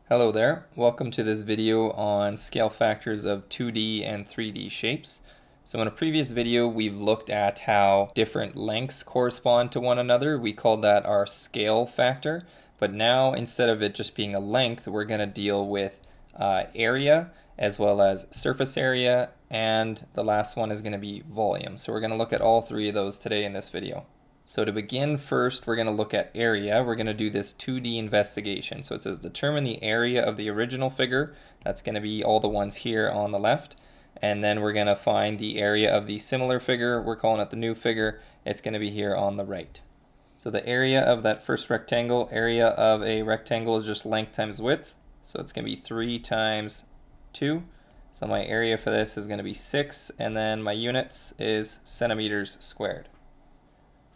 Hello there, welcome to this video on scale factors of 2D and 3D shapes. So in a previous video we've looked at how different lengths correspond to one another. We called that our scale factor, but now instead of it just being a length, we're going to deal with area as well as surface area, and the last one is going to be volume. So we're going to look at all three of those today in this video. So to begin, first we're going to look at area. We're going to do this 2D investigation. So it says determine the area of the original figure. That's going to be all the ones here on the left. And then we're going to find the area of the similar figure. We're calling it the new figure. It's going to be here on the right. So the area of that first rectangle, area of a rectangle is just length times width. So it's going to be 3 times 2. So my area for this is going to be 6, and then my units is centimeters squared.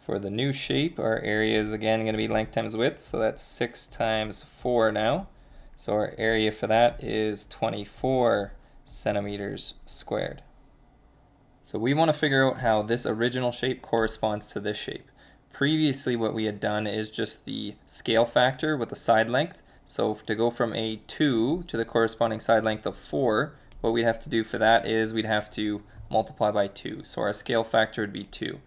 For the new shape, our area is again going to be length times width, so that's 6 times 4 now. So our area for that is 24 centimeters squared. So we want to figure out how this original shape corresponds to this shape. Previously what we had done is just the scale factor with the side length. So to go from a 2 to the corresponding side length of 4, what we'd have to do for that is we'd have to multiply by 2. So our scale factor would be 2.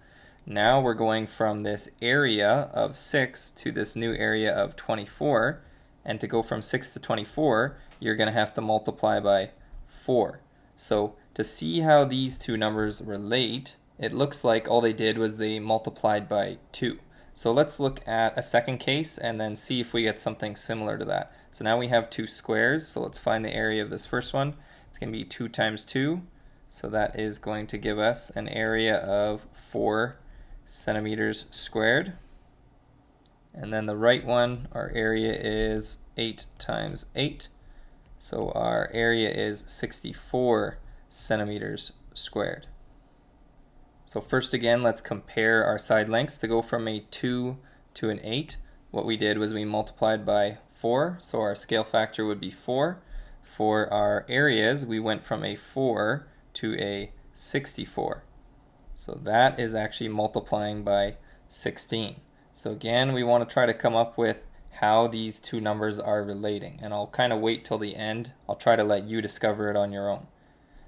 Now we're going from this area of 6 to this new area of 24, and to go from 6 to 24 you're going to have to multiply by 4. So to see how these two numbers relate, it looks like all they did was they multiplied by 2. So let's look at a second case and then see if we get something similar to that. So now we have two squares, so let's find the area of this first one. It's going to be 2 times 2, so that is going to give us an area of 4 centimeters squared. And then the right one, our area is 8 times 8, so our area is 64 centimeters squared. So first again, let's compare our side lengths. To go from a 2 to an 8, what we did was we multiplied by 4, so our scale factor would be 4. For our areas, we went from a 4 to a 64. So that is actually multiplying by 16. So again, we want to try to come up with how these two numbers are relating. And I'll kind of wait till the end. I'll try to let you discover it on your own.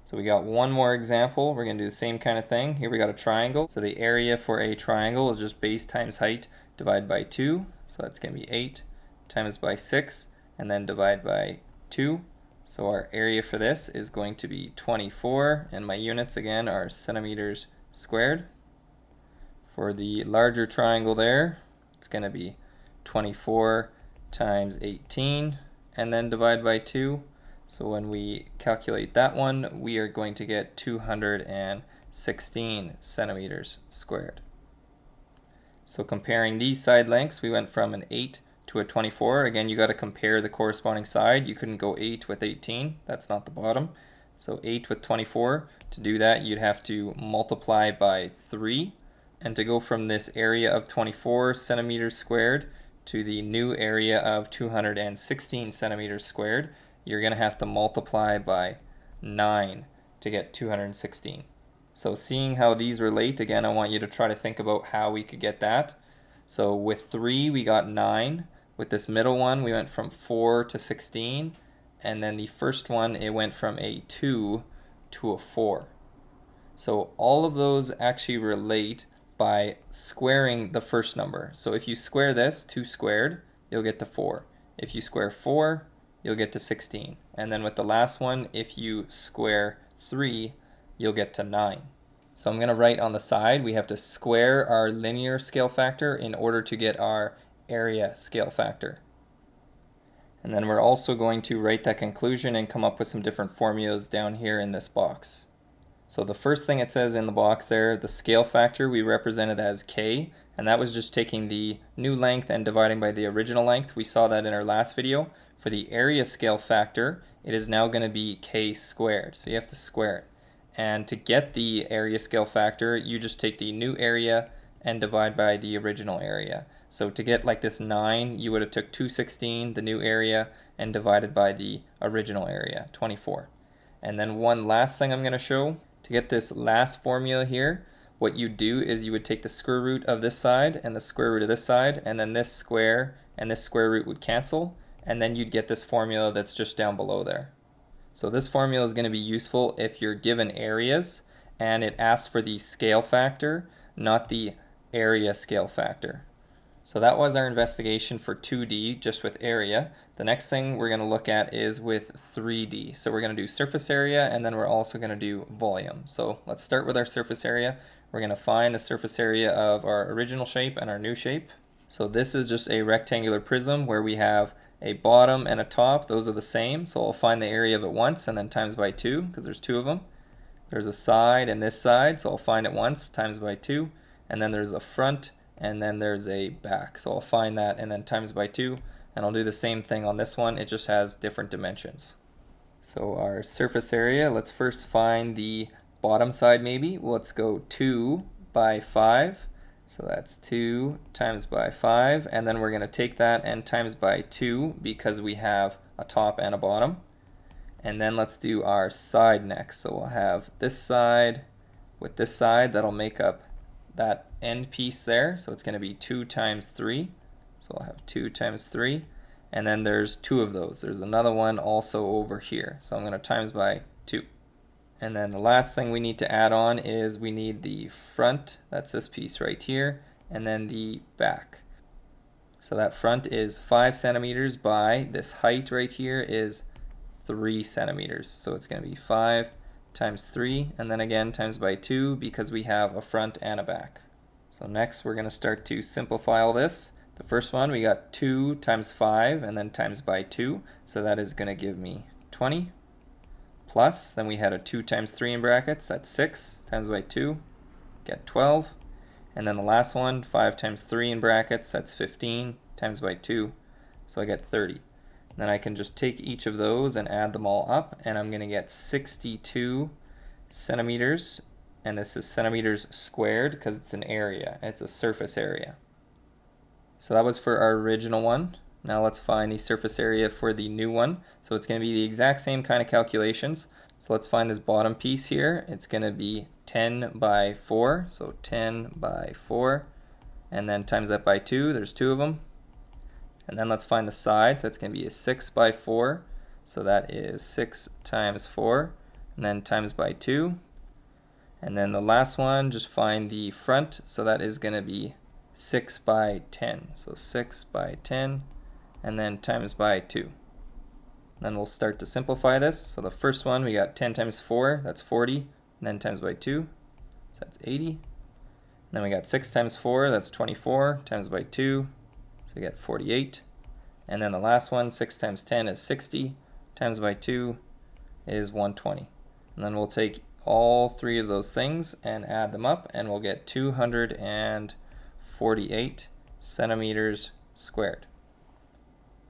So we got one more example. We're going to do the same kind of thing. Here we got a triangle. So the area for a triangle is just base times height divided by 2. So that's going to be 8 times by 6, and then divide by 2. So our area for this is going to be 24, and my units again are centimeters squared. For the larger triangle there, it's going to be 24 times 18, and then divide by 2. So when we calculate that one, we are going to get 216 centimeters squared. So comparing these side lengths, we went from an 8 to a 24. Again, you got to compare the corresponding side. You couldn't go 8 with 18. That's not the bottom. So 8 with 24. To do that, you'd have to multiply by 3. And to go from this area of 24 centimeters squared to the new area of 216 centimeters squared, you're going to have to multiply by 9 to get 216. So seeing how these relate, again, I want you to try to think about how we could get that. So with 3, we got 9. With this middle one, we went from 4 to 16. And then the first one, it went from a 2 to a 4. So all of those actually relate by squaring the first number. So if you square this, 2 squared, you'll get to 4. If you square 4, you'll get to 16. And then with the last one, if you square 3, you'll get to 9. So I'm going to write on the side, we have to square our linear scale factor in order to get our area scale factor. And then we're also going to write that conclusion and come up with some different formulas down here in this box. So the first thing it says in the box there, the scale factor, we represented as k, and that was just taking the new length and dividing by the original length. We saw that in our last video. For the area scale factor, it is now going to be k squared, so you have to square it. And to get the area scale factor, you just take the new area and divide by the original area. So to get like this 9, you would have took 216, the new area, and divided by the original area, 24. And then one last thing I'm going to show, to get this last formula here, what you do is you would take the square root of this side and the square root of this side, and then this square and this square root would cancel, and then you'd get this formula that's just down below there. So this formula is going to be useful if you're given areas and it asks for the scale factor, not the area scale factor. So that was our investigation for 2D, just with area. The next thing we're going to look at is with 3D. So we're going to do surface area, and then we're also going to do volume. So let's start with our surface area. We're going to find the surface area of our original shape and our new shape. So this is just a rectangular prism where we have a bottom and a top. Those are the same, so I'll find the area of it once and then times by 2, because there's 2 of them. There's a side and this side, so I'll find it once, times by 2, and then there's a front, and then there's a back. So I'll find that and then times by 2, and I'll do the same thing on this one. It just has different dimensions. So our surface area, let's first find the bottom side maybe. Well, let's go 2 by 5. So that's 2 times by 5, and then we're going to take that and times by 2 because we have a top and a bottom. And then let's do our side next. So we'll have this side with this side. That'll make up that end piece there. So it's going to be 2 times 3. So I'll have 2 times 3. And then there's 2 of those. There's another one also over here. So I'm going to times by 2. And then the last thing we need to add on is we need the front, that's this piece right here, and then the back. So that front is 5 centimeters by this height right here is 3 centimeters. So it's going to be 5 times 3, and then again times by 2 because we have a front and a back. So next we're going to start to simplify all this. The first one, we got 2 times 5 and then times by 2, so that is going to give me 20. Plus, then we had a 2 times 3 in brackets, that's 6, times by 2, get 12. And then the last one, 5 times 3 in brackets, that's 15, times by 2, so I get 30. Then I can just take each of those and add them all up, and I'm going to get 62 centimeters, and this is centimeters squared because it's an area, it's a surface area. So that was for our original one. Now let's find the surface area for the new one. So it's going to be the exact same kind of calculations. So let's find this bottom piece here. It's going to be 10 by 4, so 10 by 4, and then times that by 2, there's 2 of them. And then let's find the sides. That's going to be a 6 by 4, so that is 6 times 4, and then times by 2. And then the last one, just find the front, so that is going to be 6 by 10, so 6 by 10. And then times by 2. Then we'll start to simplify this. So the first one, we got 10 times 4, that's 40, and then times by 2, so that's 80. And then we got 6 times 4, that's 24, times by 2, so we get 48. And then the last one, 6 times 10 is 60, times by 2 is 120. And then we'll take all 3 of those things and add them up, and we'll get 248 centimeters squared.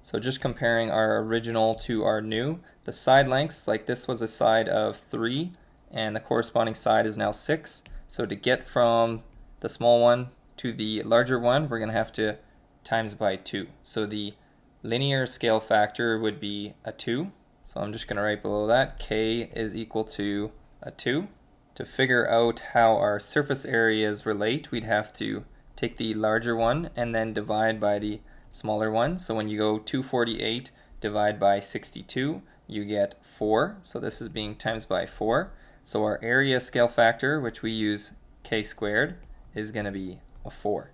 So just comparing our original to our new, the side lengths, like this was a side of 3 and the corresponding side is now 6. So to get from the small one to the larger one, we're going to have to times by 2. So the linear scale factor would be a 2. So I'm just going to write below that k is equal to a 2. To figure out how our surface areas relate, we'd have to take the larger one and then divide by the smaller one. So when you go 248 divide by 62, you get 4. So this is being times by 4. So our area scale factor, which we use k squared, is going to be a 4.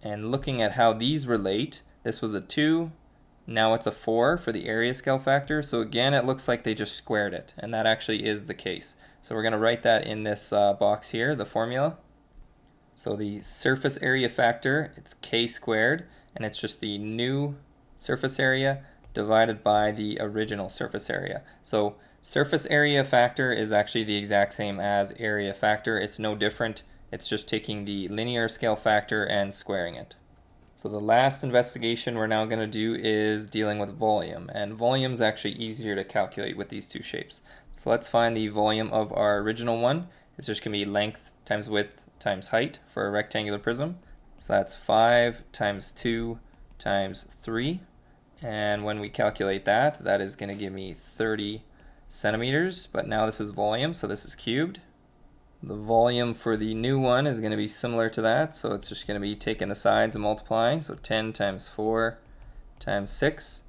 And looking at how these relate, this was a 2, now it's a 4 for the area scale factor. So again, it looks like they just squared it, and that actually is the case. So we're going to write that in this box here, the formula. So the surface area factor, it's k squared, and it's just the new surface area divided by the original surface area. So surface area factor is actually the exact same as area factor. It's no different. It's just taking the linear scale factor and squaring it. So the last investigation we're now going to do is dealing with volume, and volume is actually easier to calculate with these two shapes. So let's find the volume of our original one. It's just going to be length times width times height for a rectangular prism. So that's 5 times 2 times 3, and when we calculate that, that is going to give me 30 centimeters, but now this is volume, so this is cubed. The volume for the new one is going to be similar to that, so it's just going to be taking the sides and multiplying, so 10 times 4 times 6,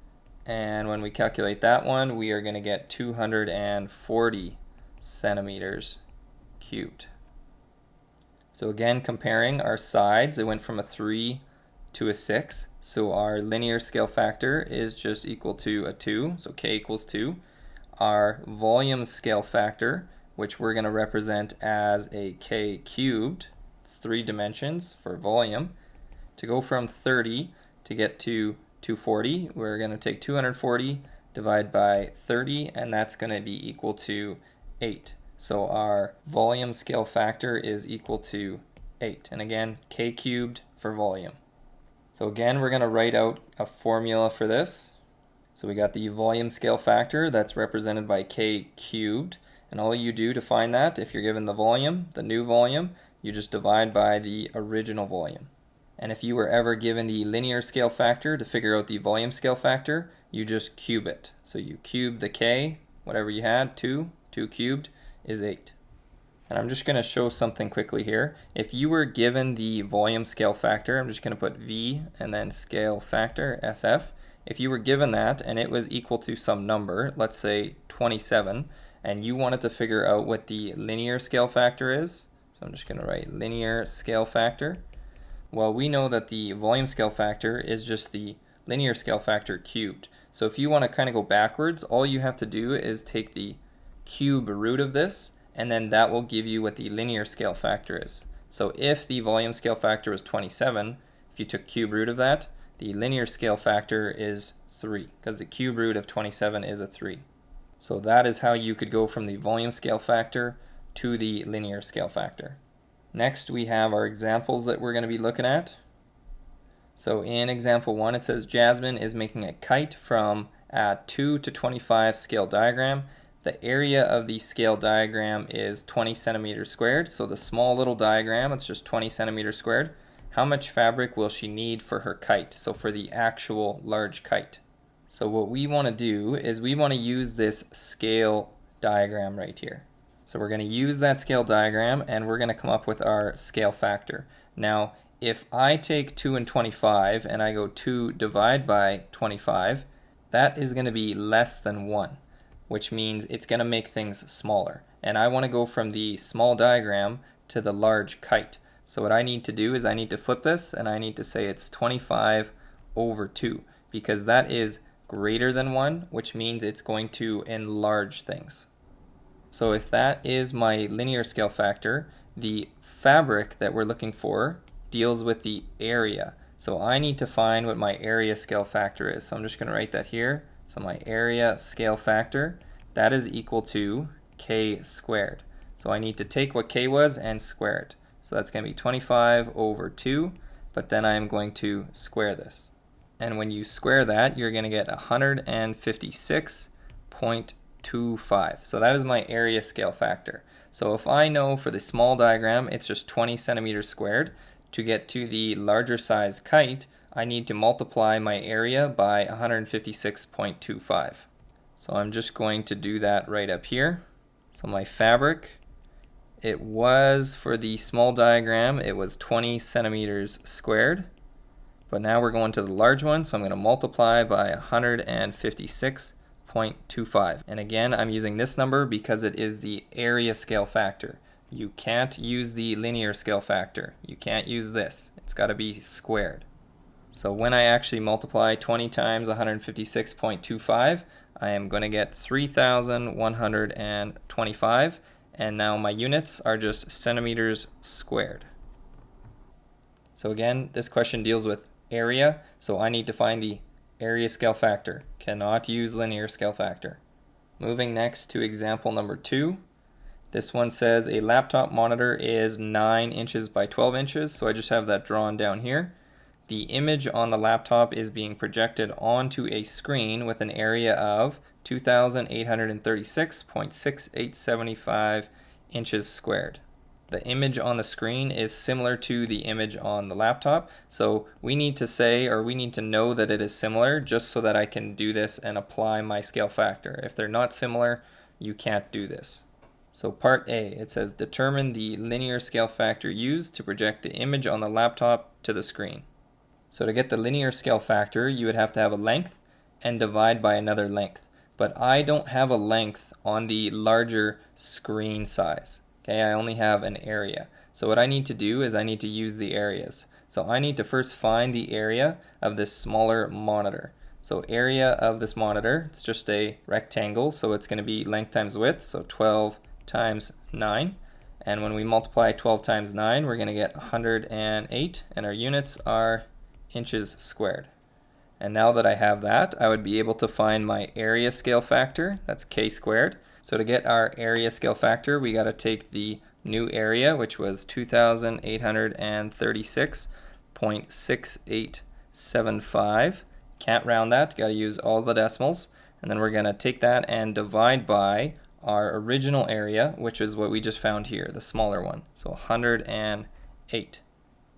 and when we calculate that one, we are going to get 240 centimeters cubed. So again, comparing our sides, it went from a 3 to a 6, so our linear scale factor is just equal to a 2, so k equals 2. Our volume scale factor, which we're going to represent as a k cubed, it's 3 dimensions for volume. To go from 30 to get to 240, we're going to take 240 divide by 30, and that's going to be equal to 8. So our volume scale factor is equal to 8. And again, k cubed for volume. So again, we're going to write out a formula for this. So we got the volume scale factor that's represented by k cubed. And all you do to find that, if you're given the volume, the new volume, you just divide by the original volume. And if you were ever given the linear scale factor to figure out the volume scale factor, you just cube it. So you cube the k, whatever you had, 2 cubed is 8. And I'm just going to show something quickly here. If you were given the volume scale factor, I'm just going to put V and then scale factor, SF. If you were given that and it was equal to some number, let's say 27, and you wanted to figure out what the linear scale factor is, so I'm just going to write linear scale factor. Well, we know that the volume scale factor is just the linear scale factor cubed. So if you want to kind of go backwards, all you have to do is take the cube root of this, and then that will give you what the linear scale factor is. So if the volume scale factor was 27, if you took cube root of that, the linear scale factor is 3, because the cube root of 27 is a 3. So that is how you could go from the volume scale factor to the linear scale factor. Next, we have our examples that we're going to be looking at. So in example 1, it says Jasmine is making a kite from a 2 to 25 scale diagram. The area of the scale diagram is 20 centimeters squared. So the small little diagram, it's just 20 centimeters squared. How much fabric will she need for her kite? So for the actual large kite. So what we want to do is we want to use this scale diagram right here. So we're going to use that scale diagram and we're going to come up with our scale factor. Now, if I take 2 and 25 and I go 2 divide by 25, that is going to be less than 1, which means it's going to make things smaller. And I want to go from the small diagram to the large kite. So what I need to do is I need to flip this and I need to say it's 25 over 2, because that is greater than 1, which means it's going to enlarge things. So if that is my linear scale factor, the fabric that we're looking for deals with the area. So I need to find what my area scale factor is. So I'm just going to write that here. So my area scale factor, that is equal to k squared. So I need to take what k was and square it. So that's going to be 25 over 2, but then I'm going to square this. And when you square that, you're going to get 156.25. So that is my area scale factor. So if I know for the small diagram, it's just 20 centimeters squared, to get to the larger size kite, I need to multiply my area by 156.25. So I'm just going to do that right up here. So my fabric, it was, for the small diagram, it was 20 centimeters squared. But now we're going to the large one, so I'm going to multiply by 156.25. And again, I'm using this number because it is the area scale factor. You can't use the linear scale factor. You can't use this. It's got to be squared. So when I actually multiply 20 times 156.25, I am going to get 3,125. And now my units are just centimeters squared. So again, this question deals with area, so I need to find the area scale factor. Cannot use linear scale factor. Moving next to example number 2. This one says a laptop monitor is 9 inches by 12 inches, so I just have that drawn down here. The image on the laptop is being projected onto a screen with an area of 2,836.6875 inches squared. The image on the screen is similar to the image on the laptop, so we need to say, or we need to know that it is similar just so that I can do this and apply my scale factor. If they're not similar, you can't do this. So part A, it says determine the linear scale factor used to project the image on the laptop to the screen. So to get the linear scale factor, you would have to have a length and divide by another length. But I don't have a length on the larger screen size. Okay, I only have an area. So what I need to do is I need to use the areas. So I need to first find the area of this smaller monitor. So area of this monitor, it's just a rectangle, so it's going to be length times width, so 12 times 9. And when we multiply 12 times 9, we're going to get 108, and our units are inches squared. And now that I have that, I would be able to find my area scale factor, that's k squared. So to get our area scale factor, we got to take the new area, which was 2,836.6875. Can't round that, got to use all the decimals. And then we're going to take that and divide by our original area, which is what we just found here, the smaller one, so 108.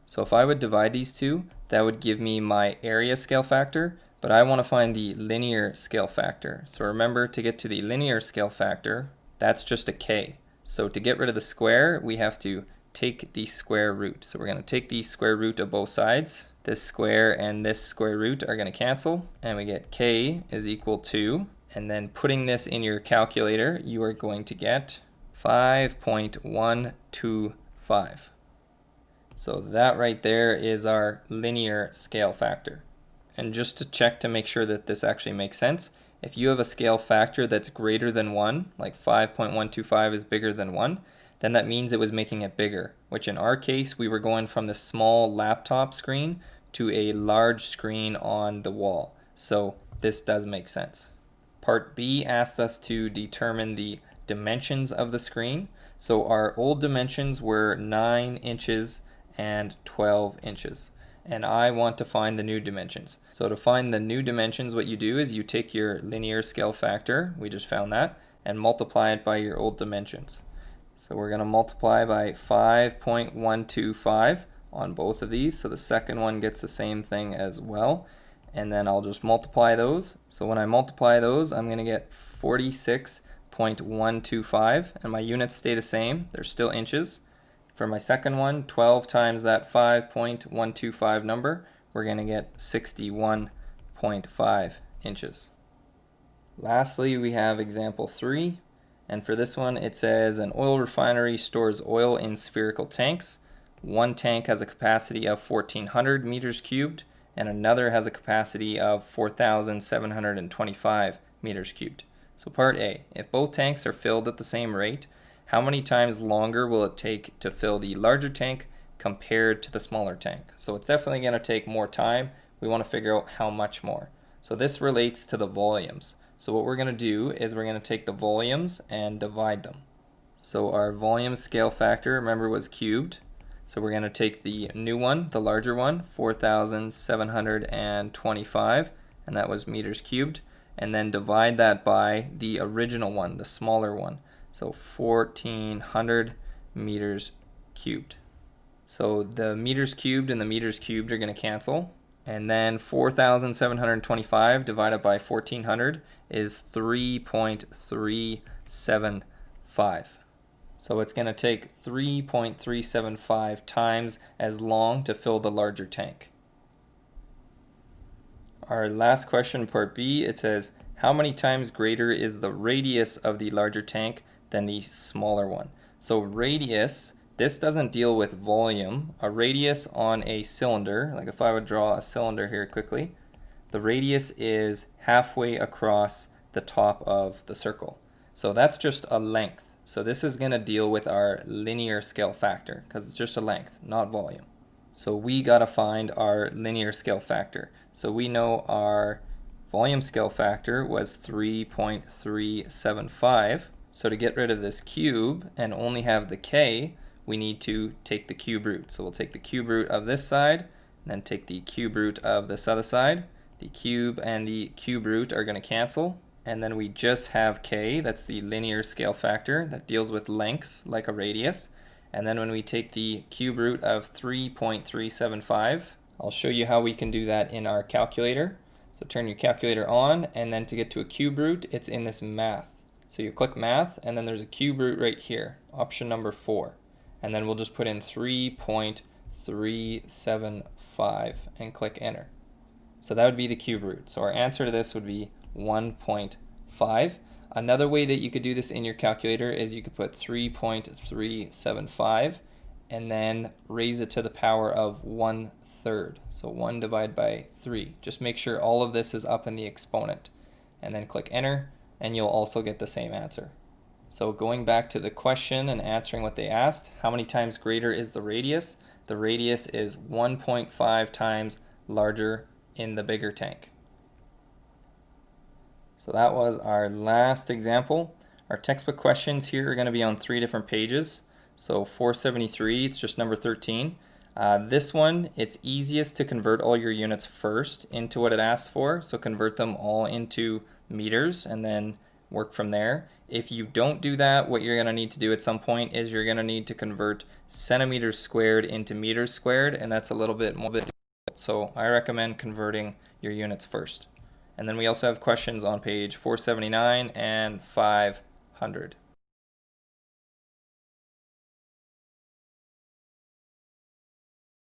So if I would divide these two, that would give me my area scale factor, but I want to find the linear scale factor. So remember, to get to the linear scale factor, that's just a k. So to get rid of the square, we have to take the square root. So we're going to take the square root of both sides. This square and this square root are going to cancel, and we get k is equal to, and then putting this in your calculator, you are going to get 5.125. So that right there is our linear scale factor. And just to check to make sure that this actually makes sense, if you have a scale factor that's greater than 1, like 5.125 is bigger than 1, then that means it was making it bigger, which in our case, we were going from the small laptop screen to a large screen on the wall. So this does make sense. Part B asked us to determine the dimensions of the screen. So our old dimensions were 9 inches and 12 inches. And I want to find the new dimensions. So to find the new dimensions, what you do is you take your linear scale factor, we just found that, and multiply it by your old dimensions. So we're going to multiply by 5.125 on both of these. So the second one gets the same thing as well. And then I'll just multiply those. So when I multiply those, I'm going to get 46.125, and my units stay the same. They're still inches. For my second one, 12 times that 5.125 number, we're going to get 61.5 inches. Lastly, we have example 3. And for this one, it says an oil refinery stores oil in spherical tanks. One tank has a capacity of 1,400 meters cubed, and another has a capacity of 4,725 meters cubed. So part A, if both tanks are filled at the same rate, how many times longer will it take to fill the larger tank compared to the smaller tank? So it's definitely going to take more time. We want to figure out how much more. So this relates to the volumes. So what we're going to do is we're going to take the volumes and divide them. So our volume scale factor, remember, was cubed. So we're going to take the new one, the larger one, 4,725, and that was meters cubed, and then divide that by the original one, the smaller one. So 1,400 meters cubed. So the meters cubed and the meters cubed are going to cancel. And then 4,725 divided by 1,400 is 3.375. So it's going to take 3.375 times as long to fill the larger tank. Our last question, part B, it says, how many times greater is the radius of the larger tank than the smaller one? So radius, this doesn't deal with volume. A radius on a cylinder, like if I would draw a cylinder here quickly, the radius is halfway across the top of the circle. So that's just a length. So this is going to deal with our linear scale factor because it's just a length, not volume. So we got to find our linear scale factor. So we know our volume scale factor was 3.375. So to get rid of this cube and only have the k, we need to take the cube root. So we'll take the cube root of this side, and then take the cube root of this other side. The cube and the cube root are going to cancel, and then we just have k, that's the linear scale factor that deals with lengths like a radius. And then when we take the cube root of 3.375, I'll show you how we can do that in our calculator. So turn your calculator on, and then to get to a cube root, it's in this math. So you click math, and then there's a cube root right here, option number 4. And then we'll just put in 3.375 and click enter. So that would be the cube root. So our answer to this would be 1.5. Another way that you could do this in your calculator is you could put 3.375 and then raise it to the power of 1/3. So 1 divided by 3. Just make sure all of this is up in the exponent. And then click enter, and you'll also get the same answer. So going back to the question and answering what they asked, how many times greater is the radius? The radius is 1.5 times larger in the bigger tank. So that was our last example. Our textbook questions here are going to be on 3 different pages. So 473, it's just number 13. This one, it's easiest to convert all your units first into what it asks for. So convert them all into meters and then work from there. If you don't do that, what you're going to need to do at some point is you're going to need to convert centimeters squared into meters squared, and that's a little bit more difficult. So I recommend converting your units first. And then we also have questions on page 479 and 500.